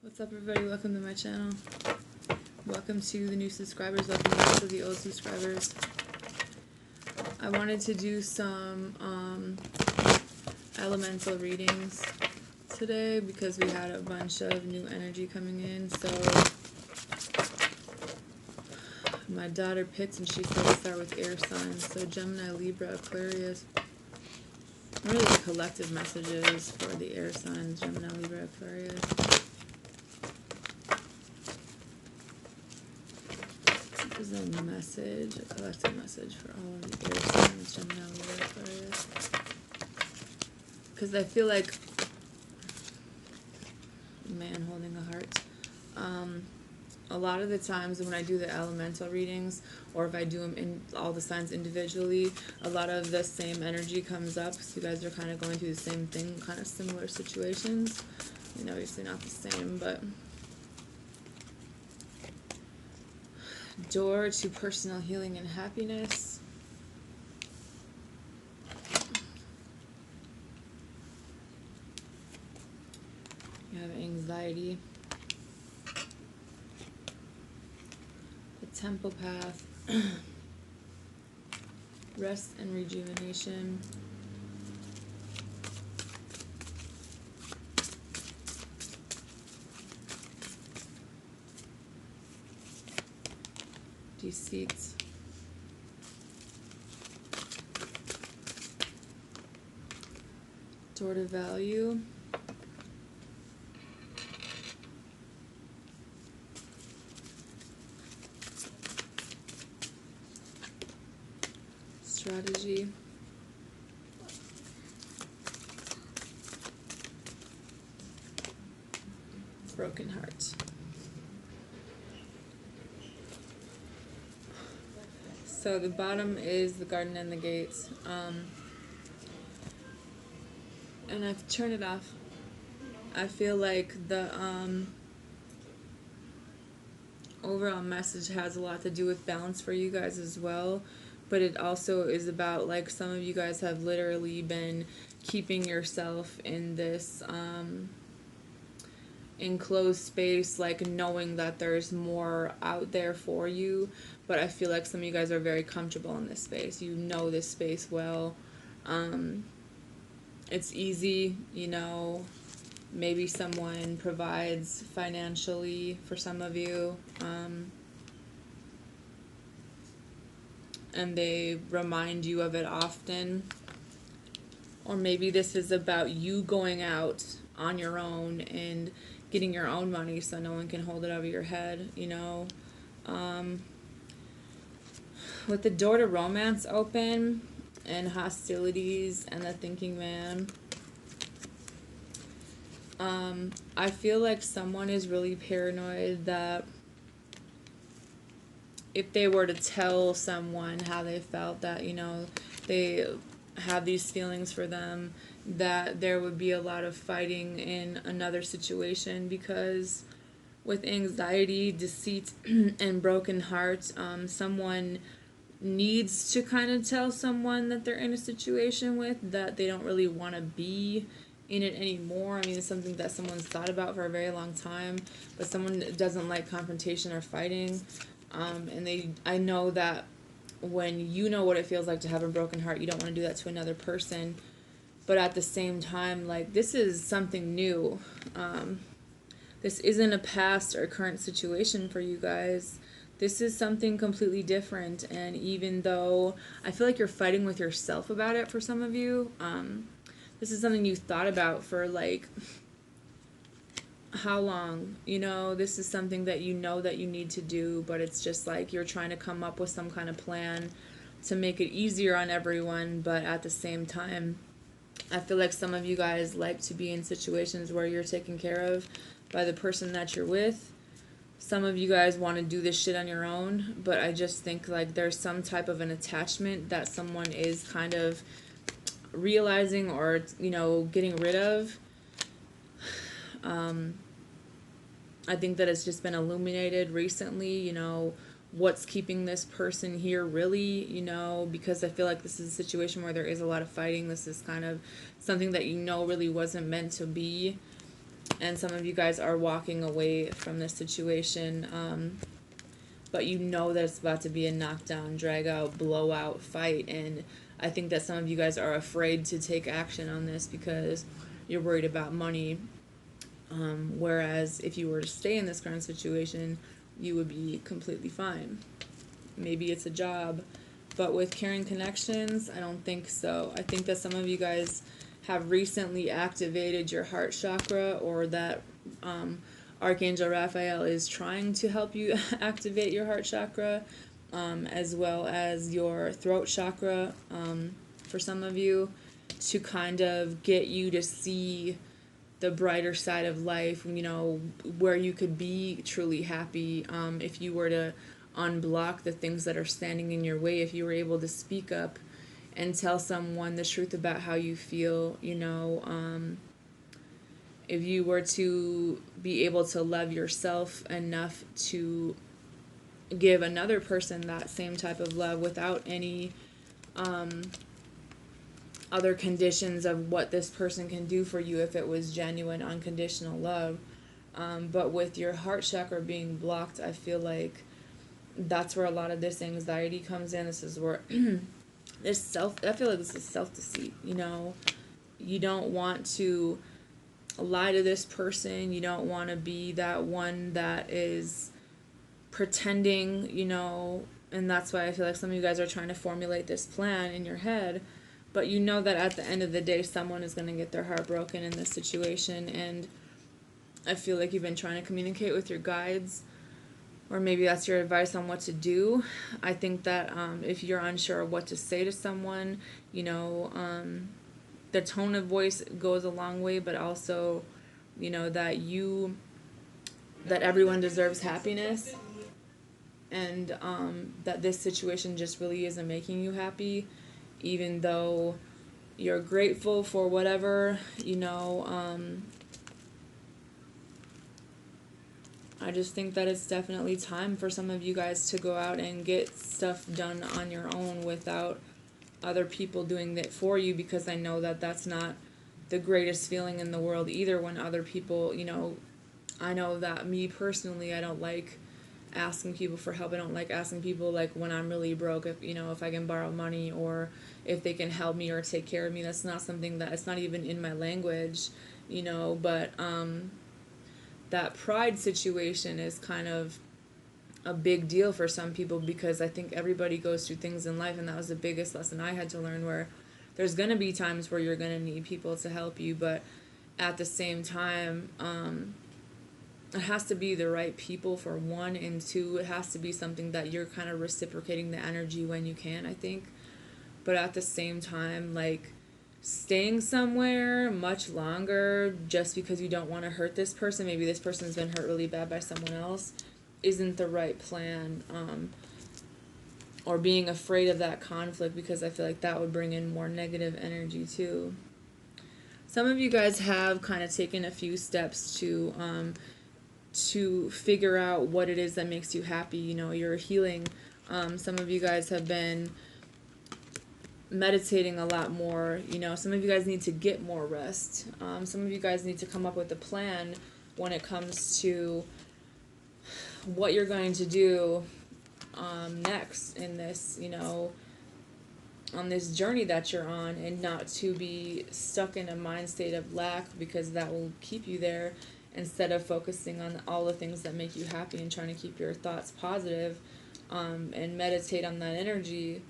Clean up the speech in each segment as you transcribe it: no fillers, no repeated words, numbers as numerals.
What's up, everybody? Welcome to my channel. Welcome to the new subscribers. Welcome back to the old subscribers. I wanted to do some elemental readings today because we had a bunch of new energy coming in. So my daughter picked and she said to start with air signs. So Gemini, Libra, Aquarius. Really the collective messages for the air signs, Gemini, Libra, Aquarius. This is a message, a collective message for all of the air signs, Gemini, Libra, Aquarius. Because I feel like man holding a heart. A lot of the times when I do the elemental readings, or if I do them in all the signs individually, a lot of the same energy comes up because you guys are kind of going through the same thing, kind of similar situations. I mean, obviously not the same, but door to personal healing and happiness. You have anxiety. The temple path. Rest and rejuvenation. Deceit. Door to value. Strategy. Broken heart. So the bottom is the garden and the gates. And I've turned it off. I feel like the overall message has a lot to do with balance for you guys as well. But it also is about, like, some of you guys have literally been keeping yourself in this enclosed space, like knowing that there's more out there for you. But I feel like some of you guys are very comfortable in this space. You know this space well. It's easy, you know. Maybe someone provides financially for some of you. And they remind you of it often. Or maybe this is about you going out on your own and getting your own money so no one can hold it over your head, you know. With the door to romance open and hostilities and the thinking man, I feel like someone is really paranoid that if they were to tell someone how they felt, that, you know, they have these feelings for them, that there would be a lot of fighting in another situation, because with anxiety, deceit, and broken hearts, someone needs to kind of tell someone that they're in a situation with that they don't really want to be in it anymore. I mean, it's something that someone's thought about for a very long time, but someone doesn't like confrontation or fighting. And I know that when you know what it feels like to have a broken heart, you don't want to do that to another person. But at the same time, like, this is something new. This isn't a past or current situation for you guys. This is something completely different. And even though I feel like you're fighting with yourself about it for some of you, this is something you thought about for, like, how long? You know, this is something that you know that you need to do, but it's just like you're trying to come up with some kind of plan to make it easier on everyone. But at the same time, I feel like some of you guys like to be in situations where you're taken care of by the person that you're with. Some of you guys want to do this shit on your own, but I just think, like, there's some type of an attachment that someone is kind of realizing or, you know, getting rid of. I think that it's just been illuminated recently, you know, what's keeping this person here really, you know, because I feel like this is a situation where there is a lot of fighting. This is kind of something that, you know, really wasn't meant to be. and some of you guys are walking away from this situation, but you know that it's about to be a knockdown, drag out, blowout fight, and I think that some of you guys are afraid to take action on this because you're worried about money. Whereas if you were to stay in this current situation, you would be completely fine. Maybe it's a job, but with carrying connections, I don't think so. I think that some of you guys have recently activated your heart chakra, or that Archangel Raphael is trying to help you activate your heart chakra, as well as your throat chakra, for some of you, to kind of get you to see the brighter side of life, you know, where you could be truly happy, if you were to unblock the things that are standing in your way, if you were able to speak up and tell someone the truth about how you feel, you know, if you were to be able to love yourself enough to give another person that same type of love without any other conditions of what this person can do for you if it was genuine, unconditional love. But with your heart chakra being blocked, I feel like that's where a lot of this anxiety comes in. This is where I feel like this is self-deceit, you know. You don't want to lie to this person. You don't want to be that one that is pretending, you know, and that's why I feel like some of you guys are trying to formulate this plan in your head, but you know that at the end of the day, someone is going to get their heart broken in this situation, and I feel like you've been trying to communicate with your guides, or maybe that's your advice on what to do. I think that if you're unsure of what to say to someone, you know, the tone of voice goes a long way, but also, you know, that everyone deserves happiness, and that this situation just really isn't making you happy, even though you're grateful for whatever, you know. I just think that it's definitely time for some of you guys to go out and get stuff done on your own without other people doing it for you, because I know that that's not the greatest feeling in the world either, when other people, you know, I know that me personally, I don't like asking people for help. I don't like asking people, like, when I'm really broke, if, you know, if I can borrow money or if they can help me or take care of me. That's not something that, it's not even in my language, you know. But that pride situation is kind of a big deal for some people, because I think everybody goes through things in life, and that was the biggest lesson I had to learn, where there's going to be times where you're going to need people to help you, but at the same time, it has to be the right people, for one, and two, it has to be something that you're kind of reciprocating the energy when you can, I think. But at the same time, like, staying somewhere much longer just because you don't want to hurt this person, maybe this person's been hurt really bad by someone else, isn't the right plan. Or being afraid of that conflict, because I feel like that would bring in more negative energy too. Some of you guys have kind of taken a few steps to figure out what it is that makes you happy. You know, you're healing. Some of you guys have been meditating a lot more. You know, some of you guys need to get more rest. Some of you guys need to come up with a plan when it comes to what you're going to do next in this, you know, on this journey that you're on, and not to be stuck in a mind state of lack, because that will keep you there, instead of focusing on all the things that make you happy and trying to keep your thoughts positive, and meditate on that energy.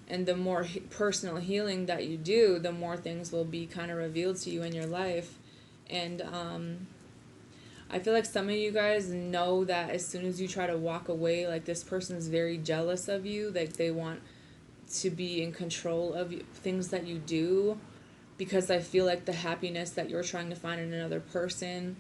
And the more personal healing that you do, the more things will be kind of revealed to you in your life. And I feel like some of you guys know that as soon as you try to walk away, like, this person's very jealous of you. Like, they want to be in control of things that you do, because I feel like the happiness that you're trying to find in another person,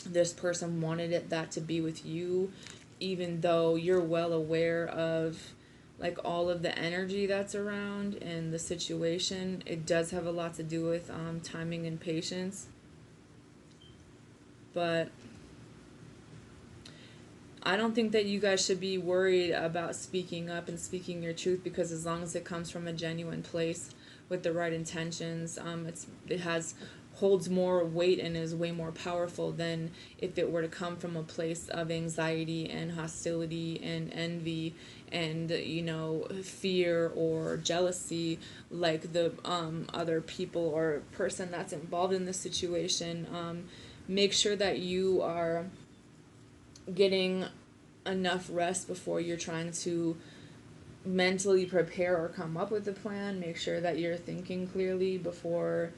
this person wanted that to be with you, even though you're well aware of, like, all of the energy that's around and the situation. It does have a lot to do with timing and patience. But I don't think that you guys should be worried about speaking up and speaking your truth, because as long as it comes from a genuine place with the right intentions, it has holds more weight and is way more powerful than if it were to come from a place of anxiety and hostility and envy and, you know, fear or jealousy, like the other people or person that's involved in the situation. Make sure that you are getting enough rest before you're trying to mentally prepare or come up with a plan. Make sure that you're thinking clearly before,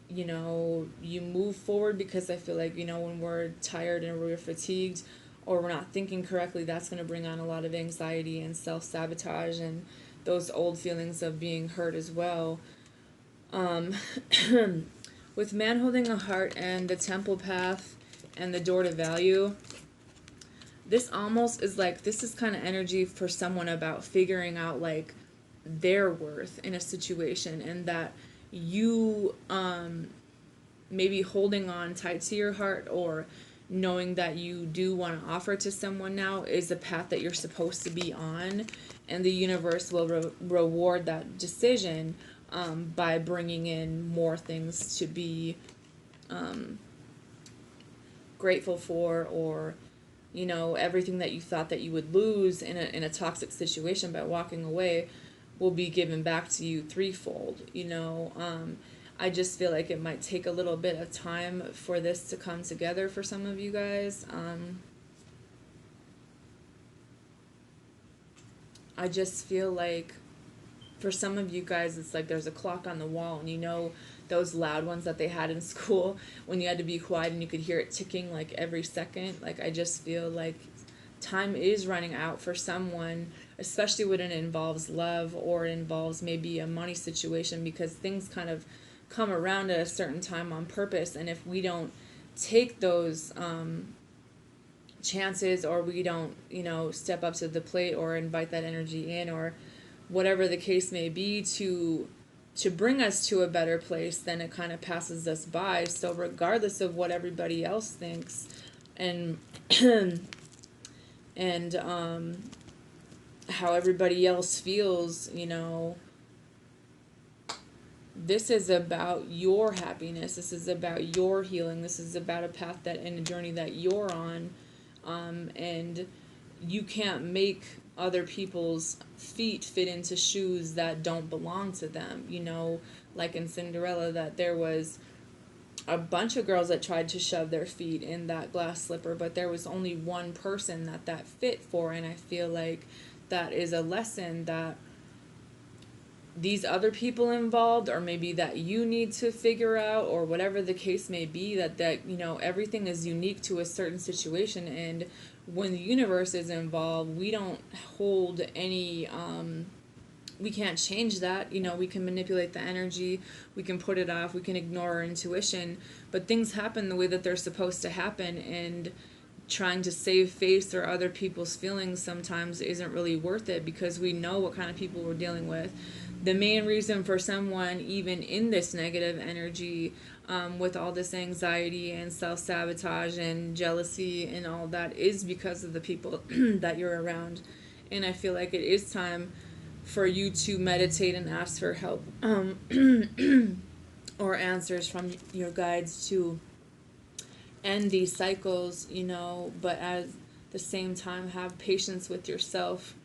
you know, you move forward, because I feel like, you know, when we're tired and we're fatigued or we're not thinking correctly, that's going to bring on a lot of anxiety and self-sabotage and those old feelings of being hurt as well. um, with man holding a heart and the temple path and the door to value, this almost is like, this is kind of energy for someone about figuring out like their worth in a situation, and that you maybe holding on tight to your heart or knowing that you do want to offer to someone now is the path that you're supposed to be on, and the universe will reward that decision by bringing in more things to be grateful for, or, you know, everything that you thought that you would lose in a toxic situation by walking away will be given back to you threefold, you know. I just feel like it might take a little bit of time for this to come together for some of you guys. I just feel like for some of you guys, it's like there's a clock on the wall, and you know those loud ones that they had in school when you had to be quiet and you could hear it ticking like every second. Like, I just feel like time is running out for someone, especially when it involves love or it involves maybe a money situation, because things kind of come around at a certain time on purpose, and if we don't take those chances, or we don't, you know, step up to the plate or invite that energy in, or whatever the case may be, to bring us to a better place, then it kind of passes us by. So regardless of what everybody else thinks and and how everybody else feels, you know, this is about your happiness. This is about your healing. This is about a path that, and a journey that you're on. And you can't make other people's feet fit into shoes that don't belong to them. You know, like in Cinderella, that there was a bunch of girls that tried to shove their feet in that glass slipper, but there was only one person that fit for. And I feel like that is a lesson that these other people involved, or maybe that you need to figure out, or whatever the case may be, that you know, everything is unique to a certain situation. And when the universe is involved, we don't hold any we can't change that. You know, we can manipulate the energy, we can put it off, we can ignore our intuition, but things happen the way that they're supposed to happen. And trying to save face or other people's feelings sometimes isn't really worth it, because we know what kind of people we're dealing with. The main reason for someone even in this negative energy, with all this anxiety and self-sabotage and jealousy and all that, is because of the people that you're around. And I feel like it is time for you to meditate and ask for help, or answers from your guides to end these cycles, you know, but at the same time have patience with yourself,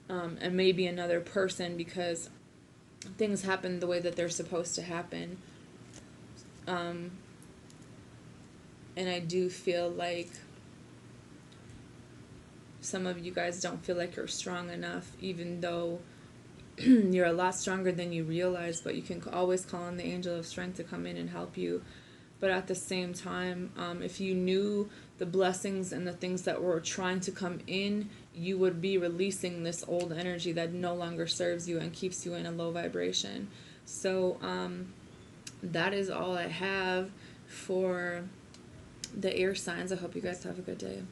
and maybe another person, because things happen the way that they're supposed to happen. And I do feel like some of you guys don't feel like you're strong enough, even though you're a lot stronger than you realize, but you can always call on the angel of strength to come in and help you. But at the same time, if you knew the blessings and the things that were trying to come in, you would be releasing this old energy that no longer serves you and keeps you in a low vibration. So that is all I have for the air signs. I hope you guys have a good day.